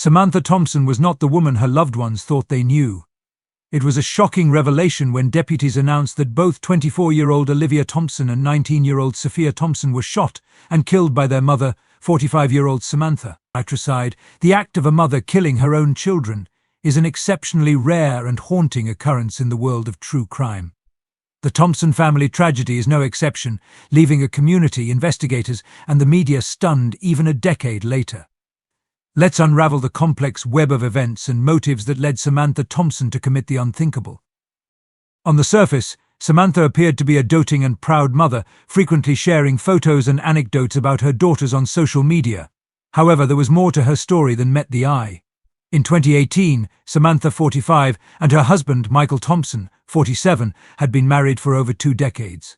Samantha Thompson was not the woman her loved ones thought they knew. It was a shocking revelation when deputies announced that both 24-year-old Olivia Thompson and 19-year-old Sophia Thompson were shot and killed by their mother, 45-year-old Samantha. Matricide, the act of a mother killing her own children, is an exceptionally rare and haunting occurrence in the world of true crime. The Thompson family tragedy is no exception, leaving a community, investigators, and the media stunned even a decade later. Let's unravel the complex web of events and motives that led Samantha Thompson to commit the unthinkable. On the surface, Samantha appeared to be a doting and proud mother, frequently sharing photos and anecdotes about her daughters on social media. However, there was more to her story than met the eye. In 2018, Samantha, 45, and her husband, Michael Thompson, 47, had been married for over 2 decades.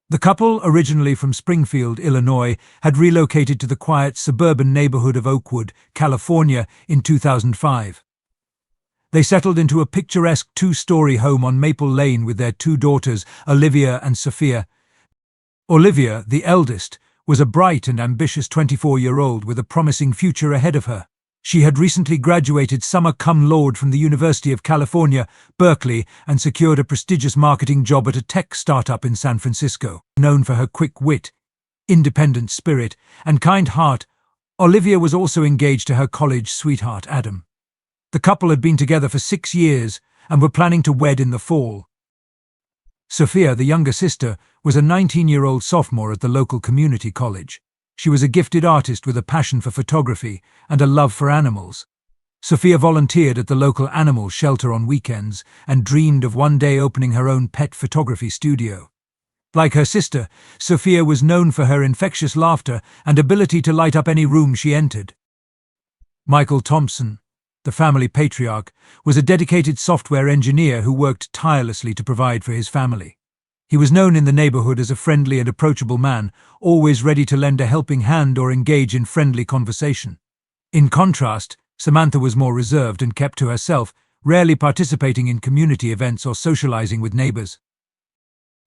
The couple, originally from Springfield, Illinois, had relocated to the quiet suburban neighborhood of Oakwood, California, in 2005. They settled into a picturesque 2-story home on Maple Lane with their 2 daughters, Olivia and Sophia. Olivia, the eldest, was a bright and ambitious 24-year-old with a promising future ahead of her. She had recently graduated summa cum laude from the University of California, Berkeley, and secured a prestigious marketing job at a tech startup in San Francisco. Known for her quick wit, independent spirit, and kind heart, Olivia was also engaged to her college sweetheart, Adam. The couple had been together for 6 years and were planning to wed in the fall. Sophia, the younger sister, was a 19-year-old sophomore at the local community college. She was a gifted artist with a passion for photography and a love for animals. Sophia volunteered at the local animal shelter on weekends and dreamed of one day opening her own pet photography studio. Like her sister, Sophia was known for her infectious laughter and ability to light up any room she entered. Michael Thompson, the family patriarch, was a dedicated software engineer who worked tirelessly to provide for his family. He was known in the neighborhood as a friendly and approachable man, always ready to lend a helping hand or engage in friendly conversation. In contrast, Samantha was more reserved and kept to herself, rarely participating in community events or socializing with neighbors.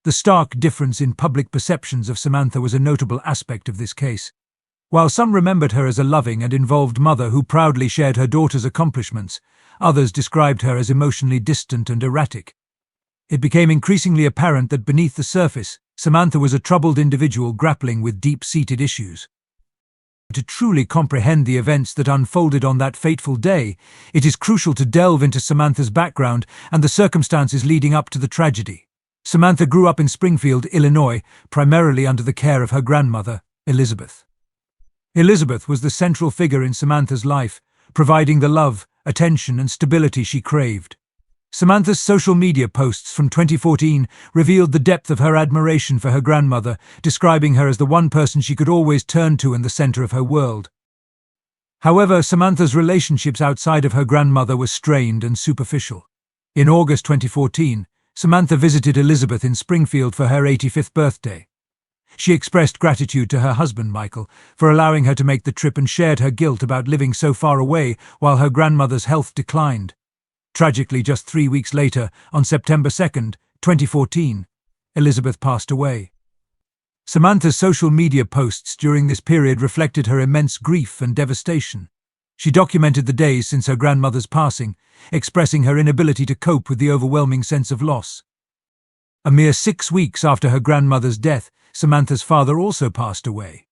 The stark difference in public perceptions of Samantha was a notable aspect of this case. While some remembered her as a loving and involved mother who proudly shared her daughter's accomplishments, others described her as emotionally distant and erratic. It became increasingly apparent that beneath the surface, Samantha was a troubled individual grappling with deep-seated issues. To truly comprehend the events that unfolded on that fateful day, it is crucial to delve into Samantha's background and the circumstances leading up to the tragedy. Samantha grew up in Springfield, Illinois, primarily under the care of her grandmother, Elizabeth. Elizabeth was the central figure in Samantha's life, providing the love, attention, and stability she craved. Samantha's social media posts from 2014 revealed the depth of her admiration for her grandmother, describing her as the one person she could always turn to and the center of her world. However, Samantha's relationships outside of her grandmother were strained and superficial. In August 2014, Samantha visited Elizabeth in Springfield for her 85th birthday. She expressed gratitude to her husband, Michael, for allowing her to make the trip and shared her guilt about living so far away while her grandmother's health declined. Tragically, just 3 weeks later, on September 2nd, 2014, Elizabeth passed away. Samantha's social media posts during this period reflected her immense grief and devastation. She documented the days since her grandmother's passing, expressing her inability to cope with the overwhelming sense of loss. A mere 6 weeks after her grandmother's death, Samantha's father also passed away.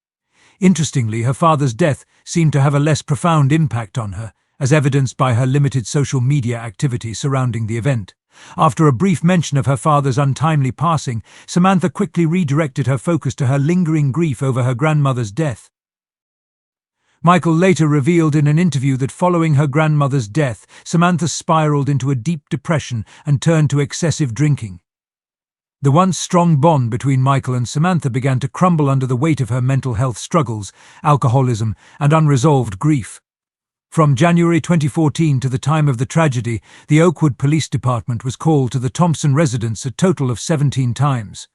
Interestingly, her father's death seemed to have a less profound impact on her, as evidenced by her limited social media activity surrounding the event. After a brief mention of her father's untimely passing, Samantha quickly redirected her focus to her lingering grief over her grandmother's death. Michael later revealed in an interview that following her grandmother's death, Samantha spiraled into a deep depression and turned to excessive drinking. The once strong bond between Michael and Samantha began to crumble under the weight of her mental health struggles, alcoholism, and unresolved grief. From January 2014 to the time of the tragedy, the Oakwood Police Department was called to the Thompson residence a total of 17 times.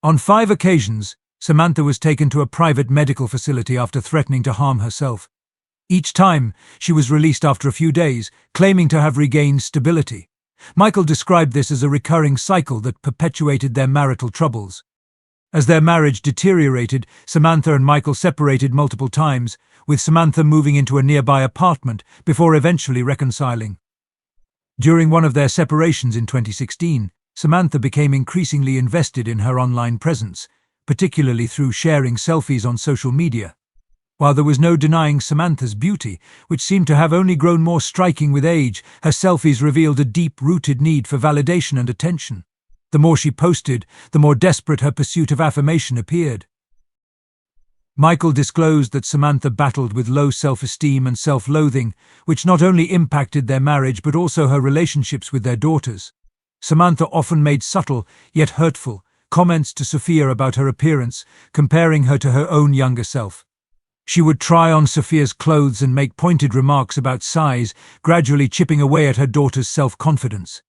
On 5 occasions, Samantha was taken to a private medical facility after threatening to harm herself. Each time, she was released after a few days, claiming to have regained stability. Michael described this as a recurring cycle that perpetuated their marital troubles. As their marriage deteriorated, Samantha and Michael separated multiple times, with Samantha moving into a nearby apartment before eventually reconciling. During one of their separations in 2016, Samantha became increasingly invested in her online presence, particularly through sharing selfies on social media. While there was no denying Samantha's beauty, which seemed to have only grown more striking with age, her selfies revealed a deep-rooted need for validation and attention. The more she posted, the more desperate her pursuit of affirmation appeared. Michael disclosed that Samantha battled with low self-esteem and self-loathing, which not only impacted their marriage but also her relationships with their daughters. Samantha often made subtle, yet hurtful, comments to Sophia about her appearance, comparing her to her own younger self. She would try on Sophia's clothes and make pointed remarks about size, gradually chipping away at her daughter's self-confidence.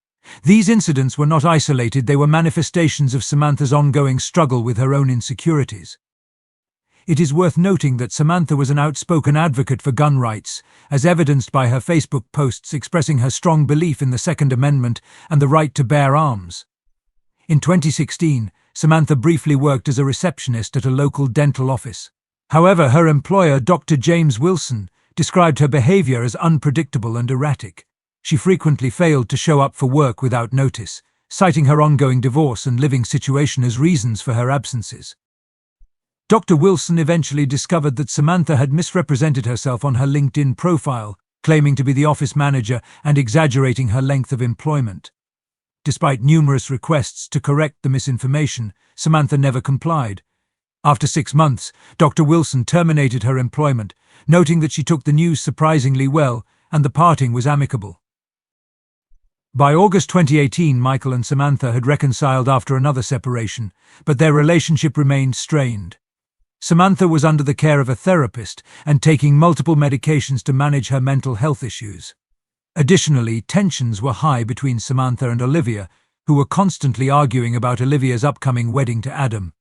These incidents were not isolated, they were manifestations of Samantha's ongoing struggle with her own insecurities. It is worth noting that Samantha was an outspoken advocate for gun rights, as evidenced by her Facebook posts expressing her strong belief in the Second Amendment and the right to bear arms. In 2016, Samantha briefly worked as a receptionist at a local dental office. However, her employer, Dr. James Wilson, described her behavior as unpredictable and erratic. She frequently failed to show up for work without notice, citing her ongoing divorce and living situation as reasons for her absences. Dr. Wilson eventually discovered that Samantha had misrepresented herself on her LinkedIn profile, claiming to be the office manager and exaggerating her length of employment. Despite numerous requests to correct the misinformation, Samantha never complied. After 6 months, Dr. Wilson terminated her employment, noting that she took the news surprisingly well and the parting was amicable. By August 2018, Michael and Samantha had reconciled after another separation, but their relationship remained strained. Samantha was under the care of a therapist and taking multiple medications to manage her mental health issues. Additionally, tensions were high between Samantha and Olivia, who were constantly arguing about Olivia's upcoming wedding to Adam.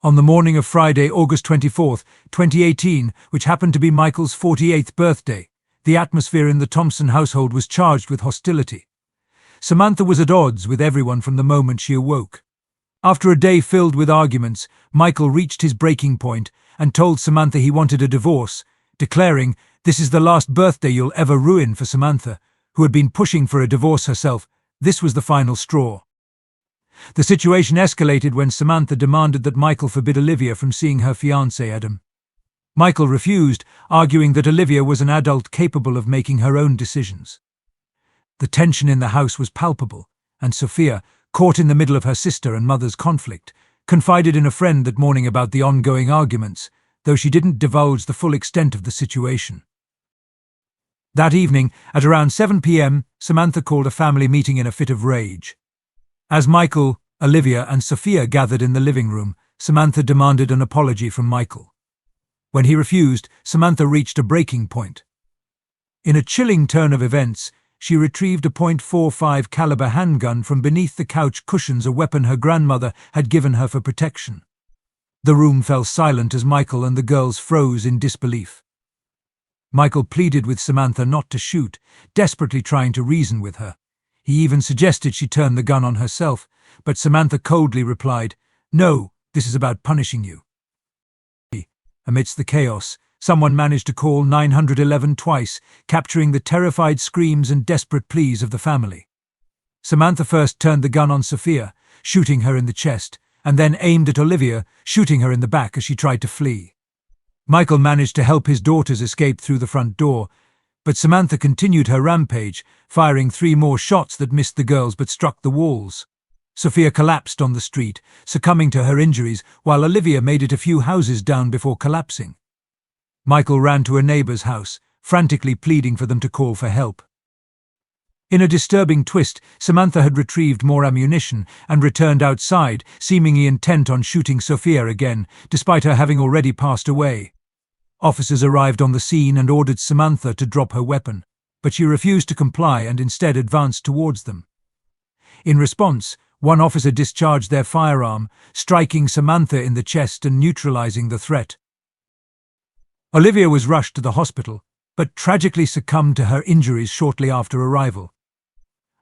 On the morning of Friday, August 24, 2018, which happened to be Michael's 48th birthday, the atmosphere in the Thompson household was charged with hostility. Samantha was at odds with everyone from the moment she awoke. After a day filled with arguments, Michael reached his breaking point and told Samantha he wanted a divorce, declaring, "This is the last birthday you'll ever ruin for Samantha," who had been pushing for a divorce herself. This was the final straw. The situation escalated when Samantha demanded that Michael forbid Olivia from seeing her fiancé Adam. Michael refused, arguing that Olivia was an adult capable of making her own decisions. The tension in the house was palpable, and Sophia, caught in the middle of her sister and mother's conflict, confided in a friend that morning about the ongoing arguments, though she didn't divulge the full extent of the situation. That evening, at around 7 p.m., Samantha called a family meeting in a fit of rage. As Michael, Olivia, and Sophia gathered in the living room, Samantha demanded an apology from Michael. When he refused, Samantha reached a breaking point. In a chilling turn of events, she retrieved a .45 caliber handgun from beneath the couch cushions, a weapon her grandmother had given her for protection. The room fell silent as Michael and the girls froze in disbelief. Michael pleaded with Samantha not to shoot, desperately trying to reason with her. He even suggested she turn the gun on herself, but Samantha coldly replied, "No, this is about punishing you." Amidst the chaos, someone managed to call 911 twice, capturing the terrified screams and desperate pleas of the family. Samantha first turned the gun on Sophia, shooting her in the chest, and then aimed at Olivia, shooting her in the back as she tried to flee. Michael managed to help his daughters escape through the front door, but Samantha continued her rampage, firing 3 more shots that missed the girls but struck the walls. Sophia collapsed on the street, succumbing to her injuries, while Olivia made it a few houses down before collapsing. Michael ran to a neighbor's house, frantically pleading for them to call for help. In a disturbing twist, Samantha had retrieved more ammunition and returned outside, seemingly intent on shooting Sophia again, despite her having already passed away. Officers arrived on the scene and ordered Samantha to drop her weapon, but she refused to comply and instead advanced towards them. In response, one officer discharged their firearm, striking Samantha in the chest and neutralizing the threat. Olivia was rushed to the hospital, but tragically succumbed to her injuries shortly after arrival.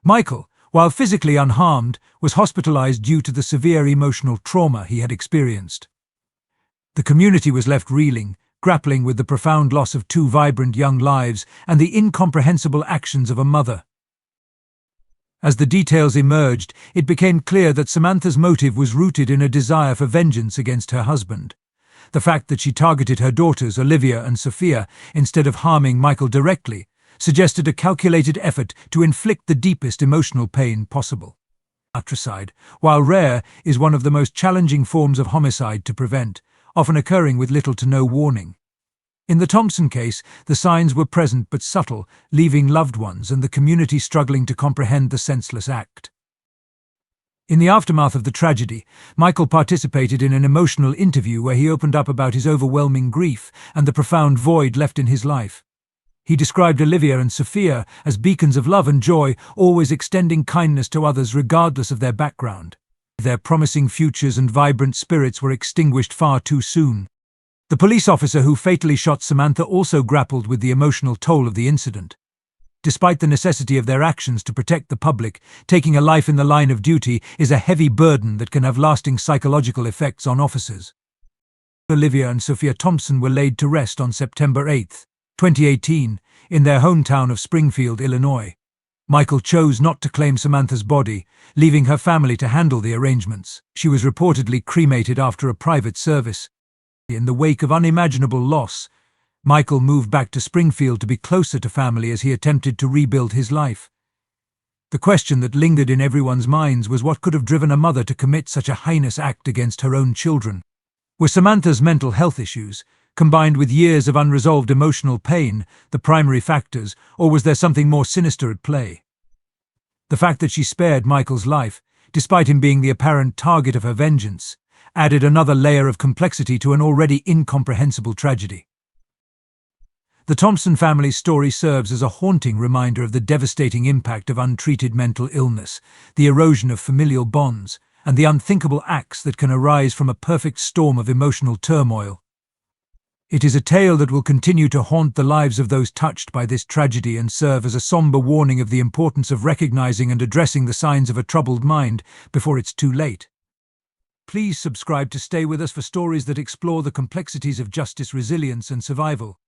Michael, while physically unharmed, was hospitalized due to the severe emotional trauma he had experienced. The community was left reeling, grappling with the profound loss of two vibrant young lives and the incomprehensible actions of a mother. As the details emerged, it became clear that Samantha's motive was rooted in a desire for vengeance against her husband. The fact that she targeted her daughters, Olivia and Sophia, instead of harming Michael directly, suggested a calculated effort to inflict the deepest emotional pain possible. Matricide, while rare, is one of the most challenging forms of homicide to prevent, often occurring with little to no warning. In the Thompson case, the signs were present but subtle, leaving loved ones and the community struggling to comprehend the senseless act. In the aftermath of the tragedy, Michael participated in an emotional interview where he opened up about his overwhelming grief and the profound void left in his life. He described Olivia and Sophia as beacons of love and joy, always extending kindness to others regardless of their background. Their promising futures and vibrant spirits were extinguished far too soon. The police officer who fatally shot Samantha also grappled with the emotional toll of the incident. Despite the necessity of their actions to protect the public, taking a life in the line of duty is a heavy burden that can have lasting psychological effects on officers. Olivia and Sophia Thompson were laid to rest on September 8, 2018, in their hometown of Springfield, Illinois. Michael chose not to claim Samantha's body, leaving her family to handle the arrangements. She was reportedly cremated after a private service. In the wake of unimaginable loss, Michael moved back to Springfield to be closer to family as he attempted to rebuild his life. The question that lingered in everyone's minds was what could have driven a mother to commit such a heinous act against her own children. Were Samantha's mental health issues, combined with years of unresolved emotional pain, the primary factors, or was there something more sinister at play? The fact that she spared Michael's life, despite him being the apparent target of her vengeance, added another layer of complexity to an already incomprehensible tragedy. The Thompson family's story serves as a haunting reminder of the devastating impact of untreated mental illness, the erosion of familial bonds, and the unthinkable acts that can arise from a perfect storm of emotional turmoil. It is a tale that will continue to haunt the lives of those touched by this tragedy and serve as a somber warning of the importance of recognizing and addressing the signs of a troubled mind before it's too late. Please subscribe to stay with us for stories that explore the complexities of justice, resilience, and survival.